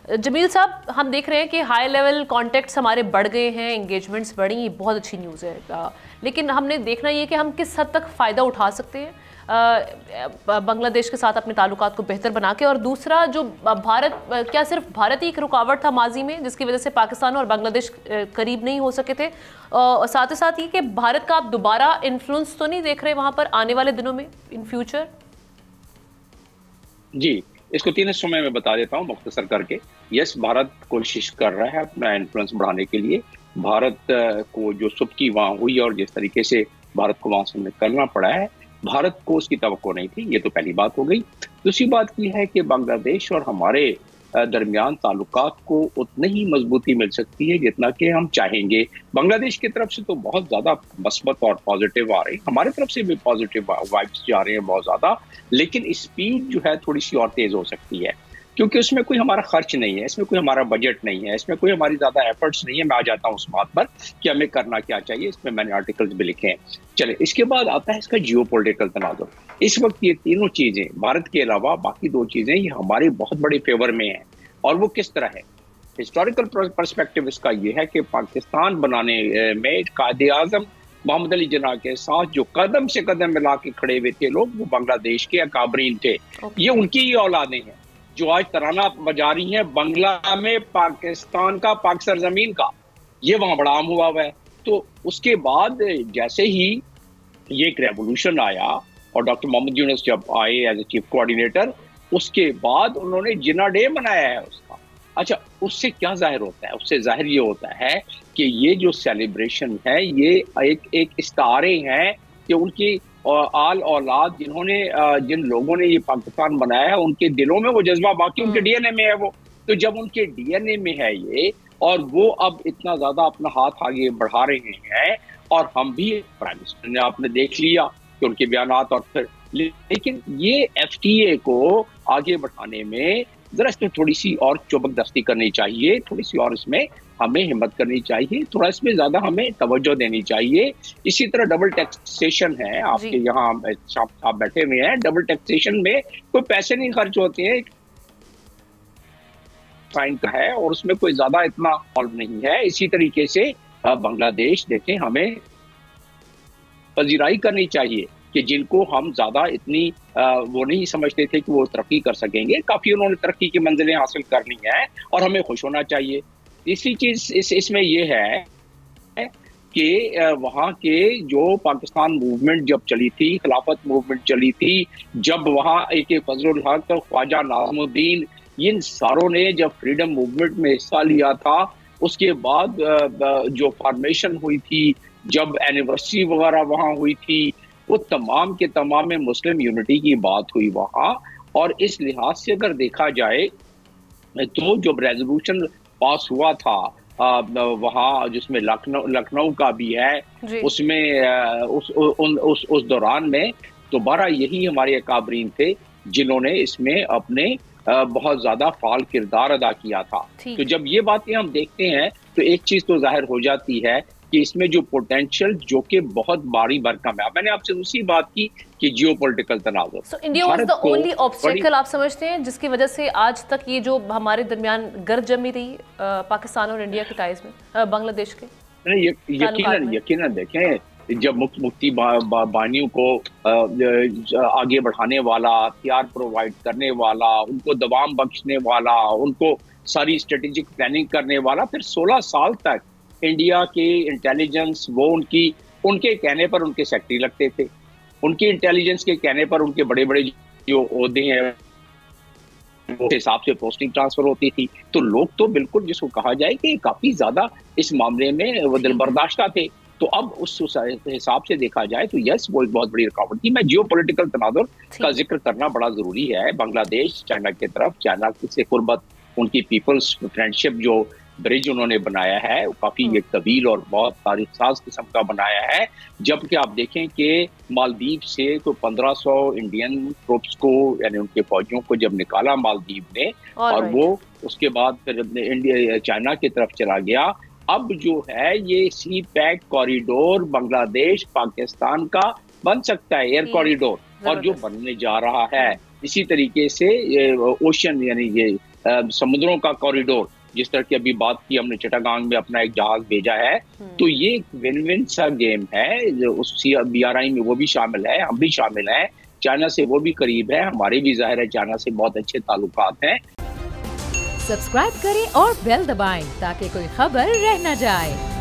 जमील साहब, हम देख रहे हैं कि हाई लेवल कॉन्टेक्ट्स हमारे बढ़ गए हैं, एंगेजमेंट्स बढ़ी, ये बहुत अच्छी न्यूज़ है। लेकिन हमने देखना ये कि हम किस हद तक फ़ायदा उठा सकते हैं बांग्लादेश के साथ अपने ताल्लुकात को बेहतर बना के। और दूसरा, जो भारत, क्या सिर्फ भारत ही एक रुकावट था माजी में जिसकी वजह से पाकिस्तान और बांग्लादेश करीब नहीं हो सके थे? और साथ ही साथ ये कि भारत का आप दोबारा इन्फ्लुएंस तो नहीं देख रहे वहाँ पर आने वाले दिनों में, इन फ्यूचर? जी, इसको तीन हिस्सों में मैं बता देता हूँ मुख्तसर करके। यस, भारत कोशिश कर रहा है अपना इन्फ्लुएंस बढ़ाने के लिए। भारत को जो सुबकी वहाँ हुई और जिस तरीके से भारत को वहाँ से निकलना पड़ा है, भारत को उसकी तवक्को नहीं थी। ये तो पहली बात हो गई। दूसरी बात की है कि बांग्लादेश और हमारे दरमियान ताल्लुकात को उतनी ही मजबूती मिल सकती है जितना कि हम चाहेंगे। बांग्लादेश की तरफ से तो बहुत ज्यादा मस्बत और पॉजिटिव आ रही है, हमारी तरफ से भी पॉजिटिव वाइब्स जा रहे हैं बहुत ज्यादा, लेकिन स्पीड जो है थोड़ी सी और तेज हो सकती है, क्योंकि उसमें कोई हमारा खर्च नहीं है, इसमें कोई हमारा बजट नहीं है, इसमें कोई हमारी ज्यादा एफर्ट्स नहीं है। मैं आ जाता हूँ उस बात पर कि हमें करना क्या चाहिए, इसमें मैंने आर्टिकल्स भी लिखे हैं। चले, इसके बाद आता है इसका जियो पोलिटिकल तनाजुर। इस वक्त ये तीनों चीजें, भारत के अलावा बाकी दो चीजें, ये हमारे बहुत बड़े फेवर में है। और वो किस तरह है? हिस्टोरिकल पर्सपेक्टिव इसका ये है कि पाकिस्तान बनाने में कायदे आजम मोहम्मद अली जिन्ना के साथ जो कदम से कदम मिला के खड़े हुए थे लोग, वो बांग्लादेश के अकाबरीन थे। ये उनकी ही औलादें हैं जो आज तराना बजा रही हैं बंगला में पाकिस्तान का, पाक सरजमीन का। ये वहां बड़ा आम हुआ है। तो उसके बाद जैसे ही ये एक रेवोल्यूशन आया और डॉक्टर मोहम्मद यूनुस जब आए एज ए चीफ कोऑर्डिनेटर, उसके बाद उन्होंने जिन्ना डे मनाया है उसका। अच्छा, उससे क्या जाहिर होता है? उससे जाहिर ये होता है कि ये जो सेलिब्रेशन है, ये एक इस्तारे हैं कि उनकी आल औलाद, जिन लोगों ने ये पाकिस्तान बनाया है, उनके दिलों में वो जज्बा बाकी उनके डीएनए में है। वो तो जब उनके डीएनए में है ये, और वो अब इतना ज्यादा अपना हाथ आगे बढ़ा रहे हैं, और हम भी, प्राइम मिनिस्टर ने आपने देख लिया कि उनके बयानात, और फिर लेकिन ये एफटीए को आगे बढ़ाने में जरा इसमें थोड़ी सी और चौबकदस्ती करनी चाहिए, थोड़ी सी और इसमें हमें हिम्मत करनी चाहिए, थोड़ा इसमें ज्यादा हमें तवज्जो देनी चाहिए। इसी तरह डबल टैक्सेशन है, आपके यहाँ आप बैठे हुए हैं, डबल टैक्सेशन में कोई पैसे नहीं खर्च होते हैं, फाइन का है, और उसमें कोई ज्यादा इतना सॉल्व नहीं है। इसी तरीके से बांग्लादेश देखें, हमें पजीराई करनी चाहिए कि जिनको हम ज्यादा इतनी वो नहीं समझते थे कि वो तरक्की कर सकेंगे, काफी उन्होंने तरक्की की मंजिलें हासिल करनी है, और हमें खुश होना चाहिए। तीसरी चीज इसमें ये है कि वहाँ के जो पाकिस्तान मूवमेंट जब चली थी, खिलाफत मूवमेंट चली थी, जब वहाँ एक फजलुल हक, ख्वाजा नाज़मुद्दीन, इन सारों ने जब फ्रीडम मूवमेंट में हिस्सा लिया था, उसके बाद जो फॉर्मेशन हुई थी, जब एनिवर्सरी वगैरह वहाँ हुई थी, वो तमाम के तमाम में मुस्लिम यूनिटी की बात हुई वहाँ। और इस लिहाज से अगर देखा जाए तो जब रेजोल्यूशन पास हुआ था वहाँ, जिसमें लखनऊ का भी है, उसमें उस दौरान में दोबारा यही हमारे अकाबरीन थे जिन्होंने इसमें अपने बहुत ज्यादा फाल किरदार अदा किया था। तो जब ये बातें हम देखते हैं तो एक चीज तो जाहिर हो जाती है कि इसमें जो पोटेंशियल, जो कि बहुत बड़ी भरकम है। मैंने आपसे दूसरी बात की कि जियो पोलिटिकल तनाव, India was the only obstacle, आप समझते हैं, जिसकी वजह से आज तक ये जो हमारे दरमियान गर्द जमी रही पाकिस्तान और इंडिया के टाइज में, बांग्लादेश के? यकीनन देखें, जब मुफ्ती बानियों को आगे बढ़ाने वाला, हथियार प्रोवाइड करने वाला, उनको दवाम बख्शने वाला, उनको सारी स्ट्रेटेजिक प्लानिंग करने वाला, फिर 16 साल तक इंडिया के इंटेलिजेंस, वो उनके कहने पर उनके सेक्रेटरी लगते थे, उनके इंटेलिजेंस के कहने पर उनके बड़े बड़े जो ओहदे हैं उस हिसाब से पोस्टिंग ट्रांसफर होती थी। तो लोग तो बिल्कुल, जिसको कहा जाए कि काफी ज्यादा इस मामले में वो दिल बर्दाश्ता थे। तो अब उस हिसाब से देखा जाए तो यस, वो एक बहुत बड़ी रुकावट थी। मैं जियो पोलिटिकल तनाजुर का जिक्र करना बड़ा जरूरी है। बांग्लादेश चाइना की तरफ, चाइना से कुर्बत, उनकी पीपल्स फ्रेंडशिप जो ब्रिज उन्होंने बनाया है, वो काफी एक तवील और बहुत तारीखसाज किस्म का बनाया है। जबकि आप देखें कि मालदीव से तो 1500 इंडियन ट्रूप्स को, यानी उनके फौजियों को जब निकाला मालदीव ने, और वो उसके बाद फिर इंडिया चाइना की तरफ चला गया। अब जो है ये सी पैक कॉरिडोर बांग्लादेश पाकिस्तान का बन सकता है, एयर कॉरिडोर, और जो बनने जा रहा है। इसी तरीके से ओशन, यानी ये समुद्रों का कॉरिडोर, जिस तरह की अभी बात की हमने, चिटागांग में अपना एक जहाज भेजा है, तो ये विन विन सा गेम है। उस BRI में वो भी शामिल है, हम भी शामिल हैं, चाइना से वो भी करीब है, हमारे भी जाहिर है चाइना से बहुत अच्छे ताल्लुकात हैं। सब्सक्राइब करें और बेल दबाएं ताकि कोई खबर रह न जाए।